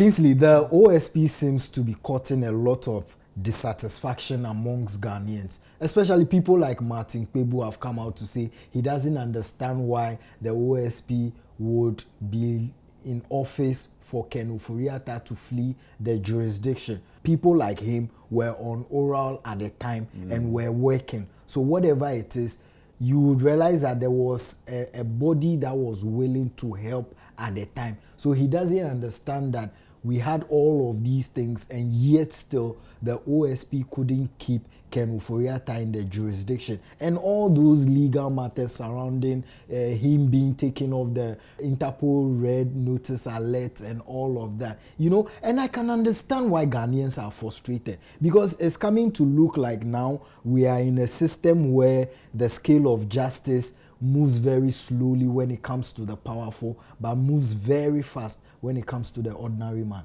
Kingsley, the OSP seems to be causing a lot of dissatisfaction amongst Ghanaians, especially people like Martin Kpebu have come out to say he doesn't understand why the OSP would be in office for Ken Ofori Atta to flee the jurisdiction. People like him were on oral at the time and were working. So whatever it is, you would realize that there was a body that was willing to help at the time. So he doesn't understand that we had all of these things and yet still the OSP couldn't keep Ken Ofori Atta in the jurisdiction. And all those legal matters surrounding him being taken off the Interpol Red Notice Alert and all of that. You know, and I can understand why Ghanaians are frustrated, because it's coming to look like now we are in a system where the scale of justice moves very slowly when it comes to the powerful, but moves very fast when it comes to the ordinary man.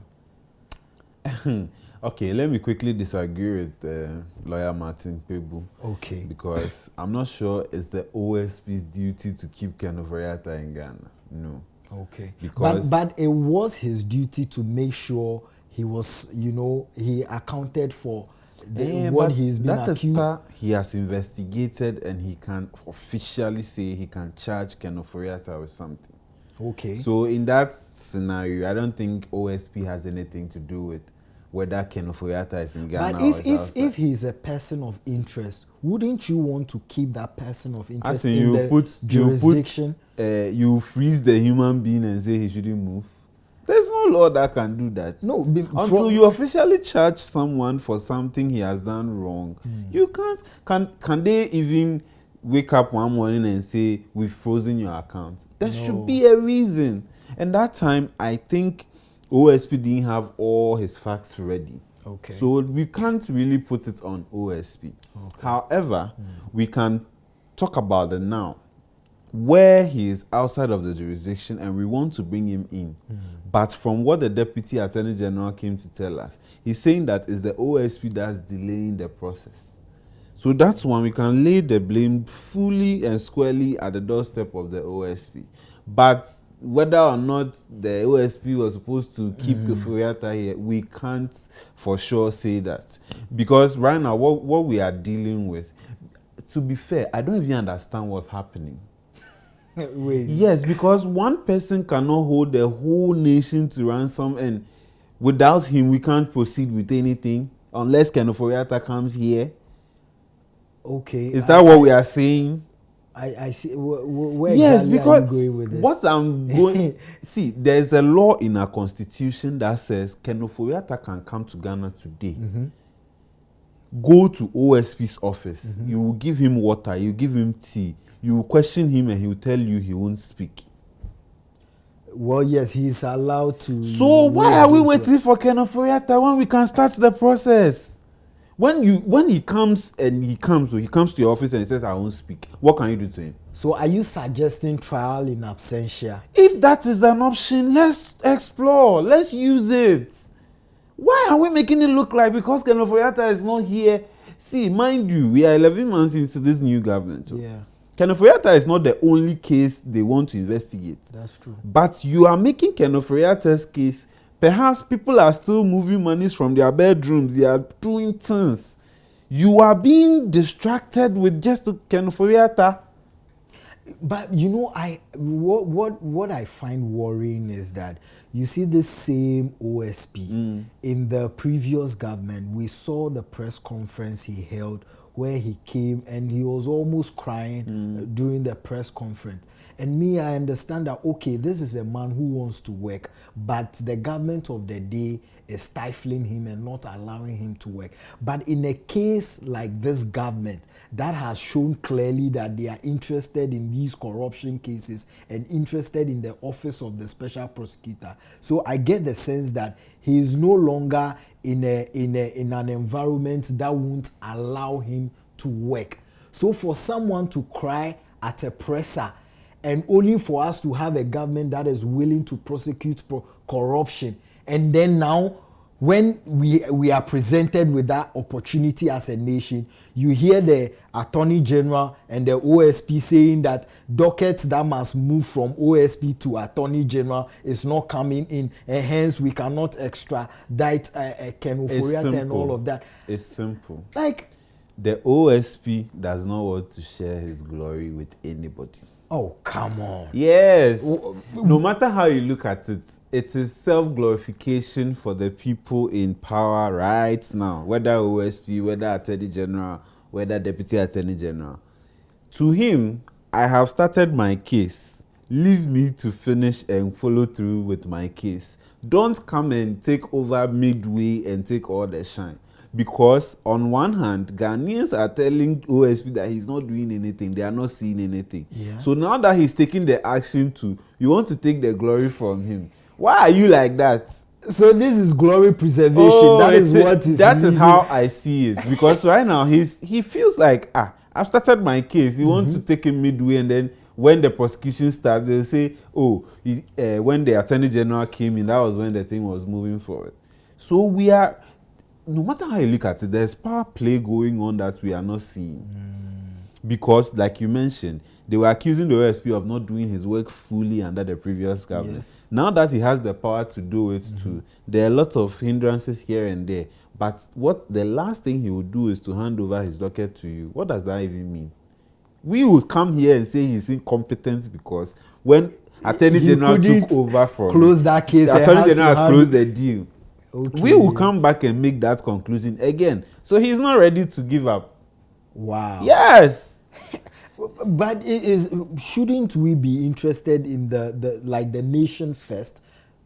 Okay, let me quickly disagree with lawyer Martin Kpebu. Okay. Because I'm not sure it's the OSP's duty to keep Ken Ofori Atta in Ghana. No. Okay. Because but it was his duty to make sure he was, you know, he accounted for what he's been accused. That he has investigated and he can officially say he can charge Ken Ofori Atta with something. Okay. So in that scenario, I don't think OSP has anything to do with whether Ken Ofori Atta is in Ghana or is outside. If he's a person of interest, wouldn't you want to keep that person of interest in in the jurisdiction? You freeze the human being and say he shouldn't move. There's no law that can do that. No, until you officially charge someone for something he has done wrong, you can't. Can they even wake up one morning and say we've frozen your account? There should be a reason. And that time, I think OSP didn't have all his facts ready. Okay. So we can't really put it on OSP. Okay. However, we can talk about it now, where he is outside of the jurisdiction and we want to bring him in. But from what the Deputy Attorney General came to tell us, he's saying that it's the OSP that's delaying the process. So that's when we can lay the blame fully and squarely at the doorstep of the OSP. But whether or not the OSP was supposed to keep Ofori Atta here, we can't for sure say that. Because right now, what we are dealing with, to be fair, I don't even understand what's happening. Wait. Yes, because one person cannot hold the whole nation to ransom, and without him, we can't proceed with anything unless Ken Ofori Atta comes here. Okay. Is that what we are saying? I see. Where exactly are you going with this? What I'm going... See, there's a law in our constitution that says Ken Ofori Atta can come to Ghana today. Go to OSP's office. You will give him water. You give him tea. You will question him and he will tell you he won't speak. Well, yes, he's allowed to... So why are we waiting for Ken Ofori Atta when we can start the process? When he comes to your office and he says, I won't speak, what can you do to him? So are you suggesting trial in absentia? If that is an option, let's explore. Let's use it. Why are we making it look like because Ken Ofori Atta is not here? See, mind you, we are 11 months into this new government. So yeah. Ken Ofori Atta is not the only case they want to investigate. That's true. But you are making Ken Ofori Atta's case. Perhaps people are still moving monies from their bedrooms. They are doing things. You are being distracted with just Ken Ofori Atta. But you know, what I find worrying is that you see this same OSP in the previous government. We saw the press conference he held where he came and he was almost crying during the press conference. And me, I understand that, okay, this is a man who wants to work, but the government of the day is stifling him and not allowing him to work. But in a case like this government that has shown clearly that they are interested in these corruption cases and interested in the office of the Special Prosecutor. So I get the sense that he is no longer in an environment that won't allow him to work. So for someone to cry at a presser and only for us to have a government that is willing to prosecute corruption, and then now when we are presented with that opportunity as a nation, you hear the Attorney General and the OSP saying that dockets that must move from OSP to Attorney General is not coming in, and hence we cannot extradite Ken Ofori Atta and all of that. It's simple. Like, the OSP does not want to share his glory with anybody. oh, come on. Yes. No matter how you look at it, it is self-glorification for the people in power right now, whether OSP, whether Attorney General, whether Deputy Attorney General. To him, I have started my case. Leave me to finish and follow through with my case. Don't come and take over midway and take all the shine. Because on one hand, Ghanaians are telling OSP that he's not doing anything. They are not seeing anything. Yeah. So now that he's taking the action to, you want to take the glory from him. Why are you like that? So this is glory preservation. That is how I see it. Because right now he feels like, I've started my case. You want to take him midway, and then when the prosecution starts, they'll say, when the Attorney General came in, that was when the thing was moving forward. So we are, no matter how you look at it, there's power play going on that we are not seeing. Because, like you mentioned, they were accusing the OSP of not doing his work fully under the previous government. Yes. Now that he has the power to do it too, there are a lot of hindrances here and there. But what the last thing he would do is to hand over his docket to you. What does that even mean? We would come here and say he's incompetent because when Attorney General took over from close that case, the Attorney General has closed the deal. Okay. We will come back and make that conclusion again. So he's not ready to give up. Wow. Yes. But shouldn't we be interested in the nation first?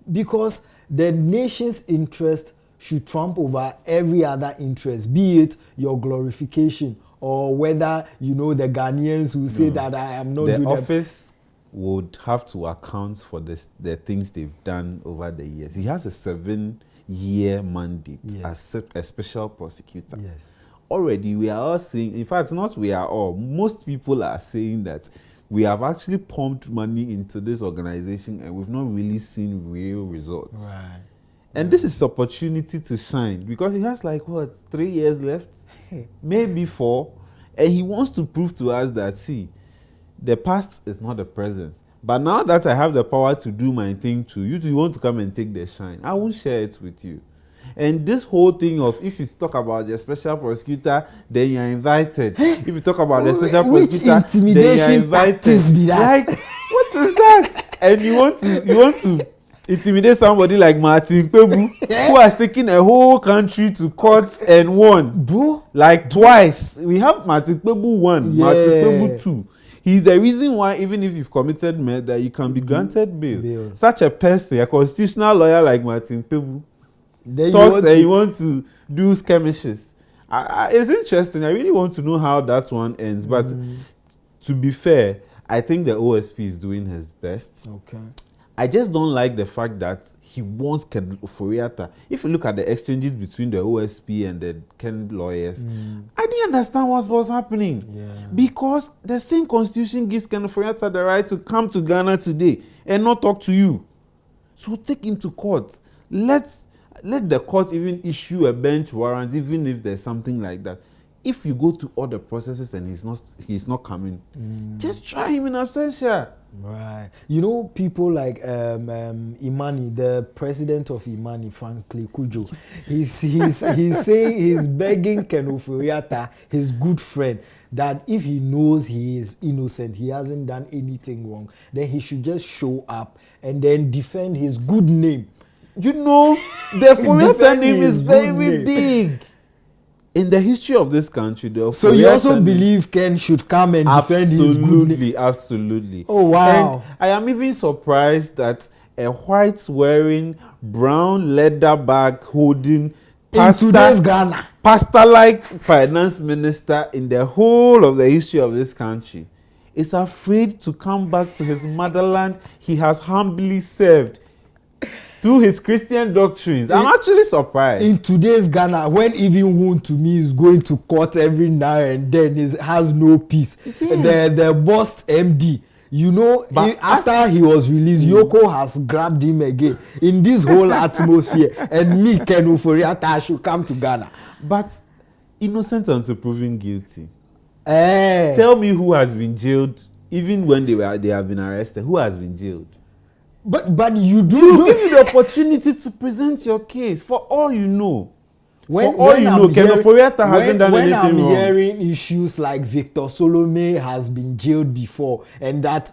Because the nation's interest should trump over every other interest, be it your glorification or whether, the Ghanaians who say that I am not doing the office would have to account for the things they've done over the years. He has a 7-year mandate as a special prosecutor. Yes. Already we are all saying, in fact, not we are all, most people are saying that we have actually pumped money into this organization and we've not really seen real results. Right. And this is opportunity to shine because he has 3 years left? Maybe 4. And he wants to prove to us that, see, the past is not the present. But now that I have the power to do my thing too, you want to come and take the shine. I won't share it with you. And this whole thing of, if you talk about the special prosecutor, then you are invited. If you talk about the special prosecutor, then you are invited. Like, what is that? And you want to intimidate somebody like Martin Kpebu, who has taken a whole country to court and won. Bro, like twice. We have Martin Kpebu 1, Martin Kpebu 2. He's the reason why, even if you've committed murder, you can be granted bail. Such a person, a constitutional lawyer like Martin Kpebu, talks and you want to do skirmishes. It's interesting. I really want to know how that one ends. But to be fair, I think the OSP is doing his best. Okay. I just don't like the fact that he wants Ken Ofori Atta. If you look at the exchanges between the OSP and the Ken lawyers, I didn't understand what was happening. Yeah. Because the same constitution gives Ken Ofori Atta the right to come to Ghana today and not talk to you. So take him to court. Let the court even issue a bench warrant, even if there's something like that. If you go through all the processes and he's not coming, just try him in absentia. Right. People like Imani, the president of Imani, frankly, Kujo, he's saying, he's begging Ken Ofori Atta, his good friend, that if he knows he is innocent, he hasn't done anything wrong, then he should just show up and then defend his good name. The Ofori Atta name is very big. In the history of this country, so you also believe Ken should come and defend his good name? Absolutely. Oh, wow. And I am even surprised that a white-wearing, brown leather bag holding in today's Ghana, pastor-like finance minister in the whole of the history of this country is afraid to come back to his motherland he has humbly served through his Christian doctrines. I'm actually surprised. In today's Ghana, when even wound to me is going to court every now and then, it has no peace. Yes. The boss MD You know, after he was released, Yoko has grabbed him again in this whole atmosphere. And me, Ken Ofori Atta, should come to Ghana. But innocent until proven guilty. Tell me who has been jailed, even when they have been arrested. Who has been jailed? But you do give you the opportunity to present your case. For all you know. When Ken Ofori Atta hasn't done anything wrong. When I'm hearing issues like Victor Solomé has been jailed before, and that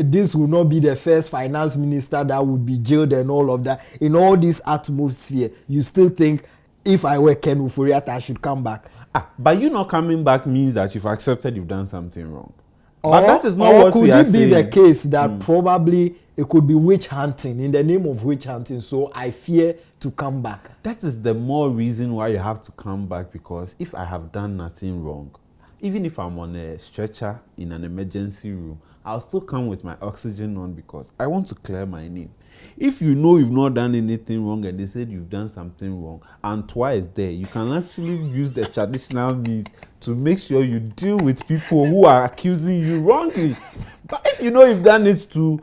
this will not be the first finance minister that would be jailed and all of that, in all this atmosphere, you still think if I were Ken Ofori Atta, I should come back? But you not coming back means that you've accepted you've done something wrong. But that is not what we are saying. Could it be the case that probably it could be witch hunting, in the name of witch hunting, so I fear to come back? That is the more reason why you have to come back, because if I have done nothing wrong, even if I'm on a stretcher in an emergency room, I'll still come with my oxygen on because I want to clear my name. If you know you've not done anything wrong and they said you've done something wrong and twice there, you can actually use the traditional means to make sure you deal with people who are accusing you wrongly. But if you know you've done it too,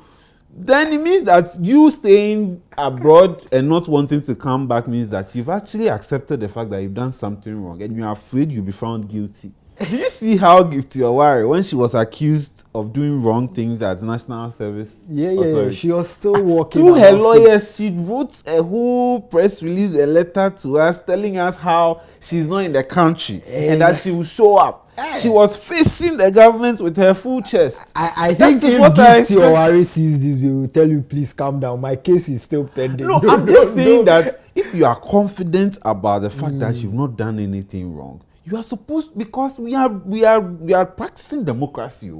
then it means that you staying abroad and not wanting to come back means that you've actually accepted the fact that you've done something wrong and you're afraid you'll be found guilty. Did you see how Gifty Owari, when she was accused of doing wrong things at National Service Authority, she was still working. Through her lawyers, she wrote a whole press release, a letter to us telling us how she's not in the country and that she will show up. She was facing the government with her full chest. I think if Gifty Owari sees this, we will tell you, please calm down. My case is still pending. No, I'm just saying that if you are confident about the fact that you've not done anything wrong, you are supposed, because we are practicing democracy.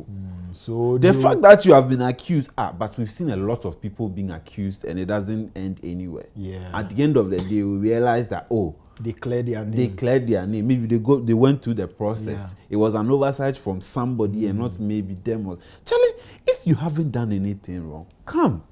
So the fact that you have been accused, but we've seen a lot of people being accused and it doesn't end anywhere. At the end of the day, we realize that they cleared their name. Maybe they went through the process. It was an oversight from somebody and not maybe them. Charlie, if you haven't done anything wrong, come.